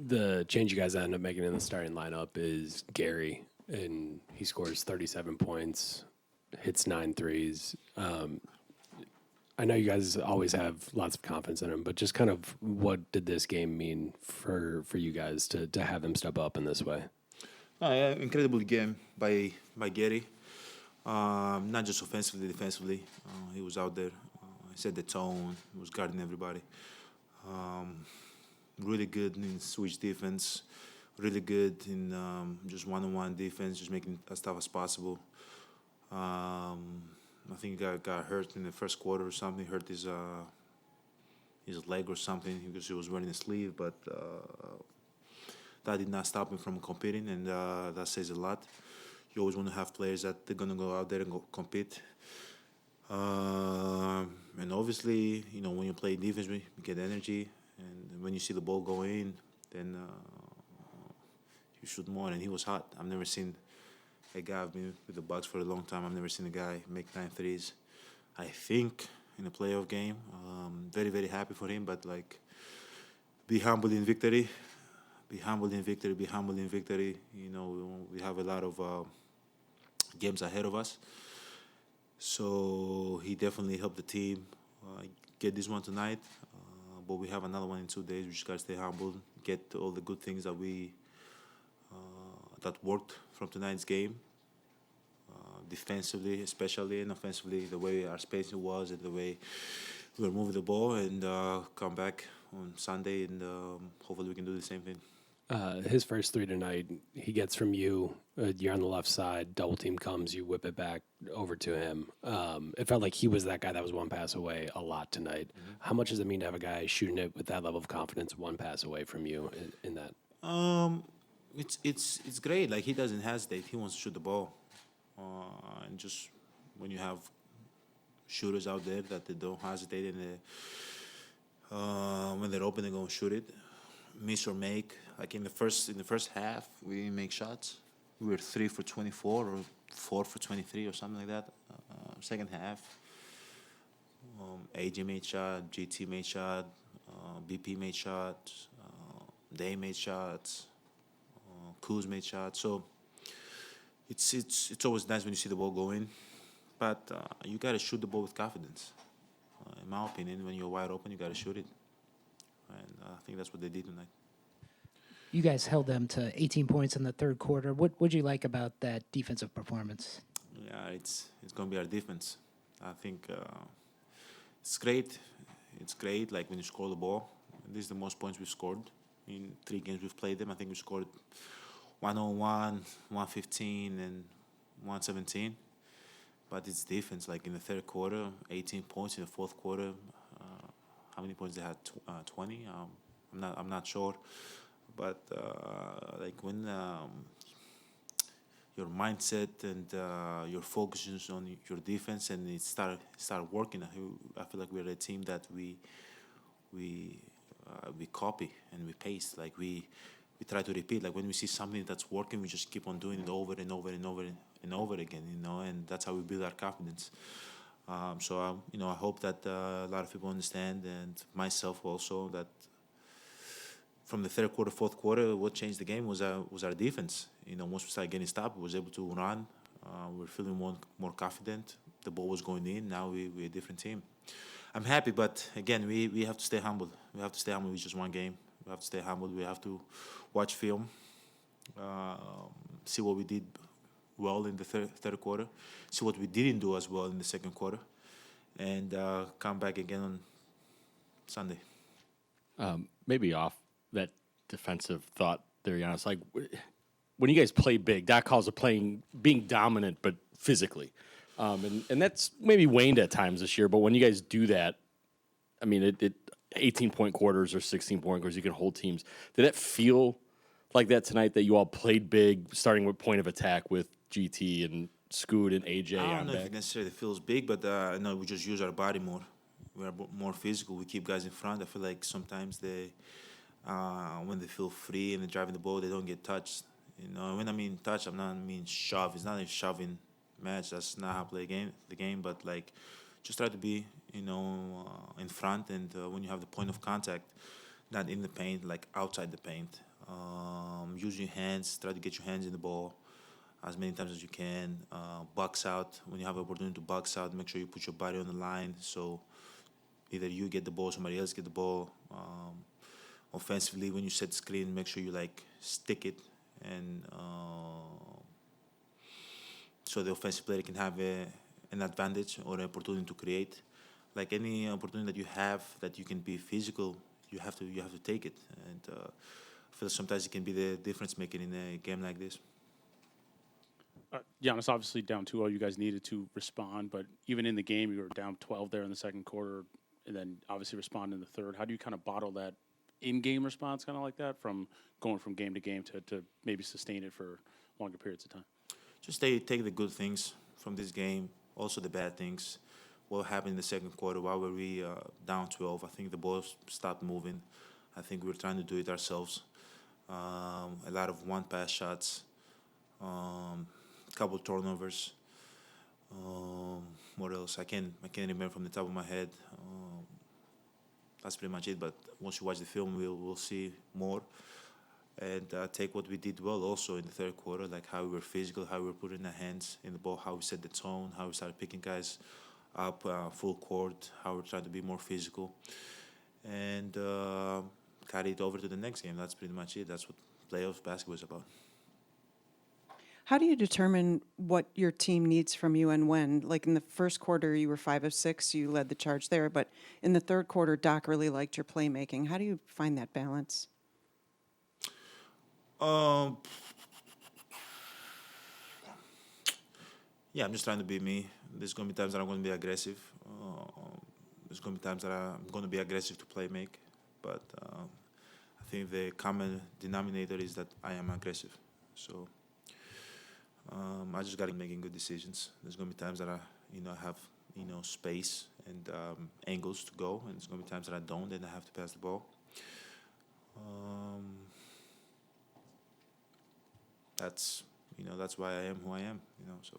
The change you guys end up making in the starting lineup is Gary, and he scores 37 points, hits 9 threes. I know you guys always have lots of confidence in him, but just kind of what did this game mean for you guys to have him step up in this way? Yeah, incredible game by Gary. Not just offensively, defensively. He was out there. He set the tone. He was guarding everybody. Really good in switch defense. Really good in just one-on-one defense, just making it as tough as possible. I think he got hurt in the first quarter or something. Hurt his leg or something because he was wearing a sleeve, but that did not stop him from competing, and that says a lot. You always want to have players that they're gonna go out there and go compete. And obviously, when you play defense, you get energy, and when you see the ball go in, then you shoot more. And he was hot. I've never seen a guy. I've been with the Bucks for a long time. I've never seen a guy make 9 threes. I think in a playoff game. Very, very happy for him. But be humble in victory. Be humble in victory. Be humble in victory. We have a lot of games ahead of us. So he definitely helped the team get this one tonight. But we have another one in 2 days. We just gotta stay humble, get all the good things that worked from tonight's game. Defensively, especially, and offensively, the way our spacing was and the way we were moving the ball, and come back on Sunday, and hopefully we can do the same thing. His first 3 tonight, he gets from you. You're on the left side. Double team comes. You whip it back over to him. It felt like he was that guy that was one pass away a lot tonight. Mm-hmm. How much does it mean to have a guy shooting it with that level of confidence, one pass away from you in that? It's great. He doesn't hesitate. He wants to shoot the ball, and just when you have shooters out there that they don't hesitate, and when they're open, they're gonna shoot it. Miss or make. In the first half, we didn't make shots. We were 3 for 24 or 4 for 23 or something like that. Second half, AJ made shot, GT made shot, BP made shots, they made shots, Kuz made shots. So it's always nice when you see the ball go in, but you gotta shoot the ball with confidence. In my opinion, when you're wide open, you gotta shoot it, and I think that's what they did tonight. You guys held them to 18 points in the third quarter. What would you like about that defensive performance? Yeah, it's going to be our defense. I think it's great. It's great, when you score the ball. This is the most points we've scored in 3 games we've played them. I think we scored 101, 115, and 117. But it's defense. In the third quarter, 18 points. In the fourth quarter, how many points they had? 20. I'm not sure. But when your mindset and your focus is on your defense and it start working, I feel like we're a team that we copy and we paste. We try to repeat. When we see something that's working, we just keep on doing it over and over and over and over again. And that's how we build our confidence. So I hope that a lot of people understand, and myself also, that from the third quarter, fourth quarter, what changed the game was our defense. Once we started getting stopped, we was able to run. We were feeling more confident. The ball was going in. Now we're a different team. I'm happy, but again, we have to stay humble. We have to stay humble with just one game. We have to stay humble. We have to watch film, see what we did well in the third quarter, see what we didn't do as well in the second quarter, and come back again on Sunday. Maybe off that defensive thought there, Giannis. When you guys play big, Doc calls it being dominant, but physically. And that's maybe waned at times this year, but when you guys do that, 18-point quarters or 16-point quarters, you can hold teams. Did it feel like that tonight, that you all played big, starting with point of attack with GT and Scoot and AJ? I don't know if it necessarily feels big, but I know we just use our body more. We are more physical. We keep guys in front. I feel like sometimes when they feel free and they're driving the ball, they don't get touched. When I mean touch, I'm not shove. It's not a shoving match. That's not how I play the game. But just try to be, in front, and when you have the point of contact, not in the paint, outside the paint. Use your hands. Try to get your hands in the ball as many times as you can. Box out when you have an opportunity to box out. Make sure you put your body on the line so either you get the ball, somebody else get the ball. Offensively, when you set the screen, make sure you like stick it and so the offensive player can have an advantage or an opportunity to create. Like any opportunity that you have that you can be physical, you have to take it. And I feel sometimes it can be the difference making in a game like this. Giannis, obviously down 2-0, you guys needed to respond, but even in the game, you were down 12 there in the second quarter, and then obviously respond in the third. How do you kind of bottle that in-game response, kind of like that, from going from game to game to maybe sustain it for longer periods of time? Just take the good things from this game, also the bad things. What happened in the second quarter? Why were we down 12? I think the ball stopped moving. I think we were trying to do it ourselves. A lot of one-pass shots, couple turnovers. What else? I can't remember from the top of my head. That's pretty much it. But once you watch the film, we'll see more. And take what we did well also in the third quarter, like how we were physical, how we were putting our hands in the ball, how we set the tone, how we started picking guys up full court, how we're trying to be more physical. And carry it over to the next game. That's pretty much it. That's what playoff basketball is about. How do you determine what your team needs from you and when? Like in the first quarter, you were 5 of 6, you led the charge there, but in the third quarter, Doc really liked your playmaking. How do you find that balance? Yeah, I'm just trying to be me. There's going to be times that I'm going to be aggressive. There's going to be times that I'm going to be aggressive to play make. But I think the common denominator is that I am aggressive. So I just got to making good decisions. There's going to be times that I have space and angles to go, and there's going to be times that I don't, and I have to pass the ball. That's why I am who I am. So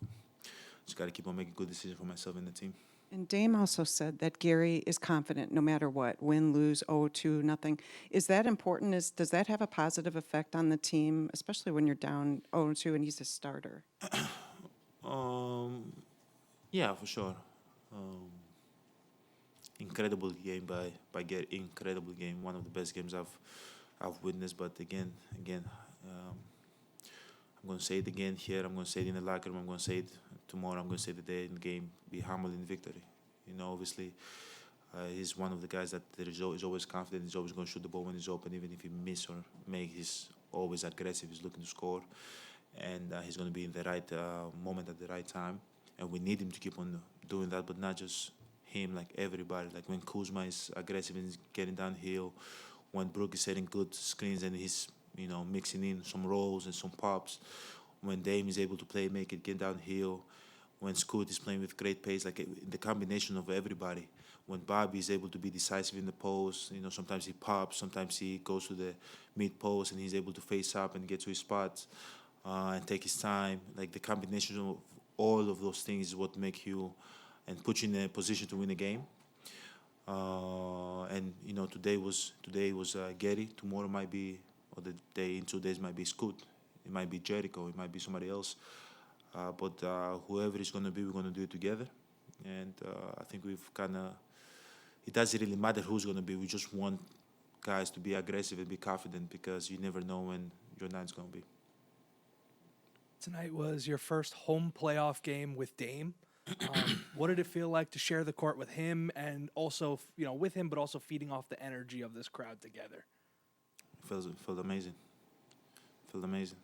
just got to keep on making good decisions for myself and the team. And Dame also said that Gary is confident no matter what, win, lose, 0-2, nothing. Is that important? Does that have a positive effect on the team, especially when you're down 0-2 and he's a starter? Yeah, for sure. Incredible game by Gary. Incredible game. One of the best games I've witnessed. But again, I'm going to say it again here. I'm going to say it in the locker room. I'm going to say it tomorrow. I'm going to say it today in the game. Be humble in victory. Obviously, he's one of the guys that is always confident. He's always going to shoot the ball when he's open, even if he miss or make. He's always aggressive. He's looking to score, and he's going to be in the right moment at the right time. And we need him to keep on doing that, but not just him. Like everybody. Like when Kuzma is aggressive and he's getting downhill, when Brook is setting good screens and he's mixing in some rolls and some pops. When Dame is able to play, make it, get downhill. When Scoot is playing with great pace, like the combination of everybody. When Bobby is able to be decisive in the post, sometimes he pops, sometimes he goes to the mid post and he's able to face up and get to his spots and take his time. Like the combination of all of those things is what make you and put you in a position to win a game. And today was Gary. Tomorrow might be, or the day in 2 days might be Scoot. It might be Jericho. It might be somebody else. But whoever it's going to be, we're going to do it together. And I think we've kind of. It doesn't really matter who's going to be. We just want guys to be aggressive and be confident because you never know when your night's going to be. Tonight was your first home playoff game with Dame. What did it feel like to share the court with him and also, with him, but also feeding off the energy of this crowd together? Felt amazing. Felt amazing.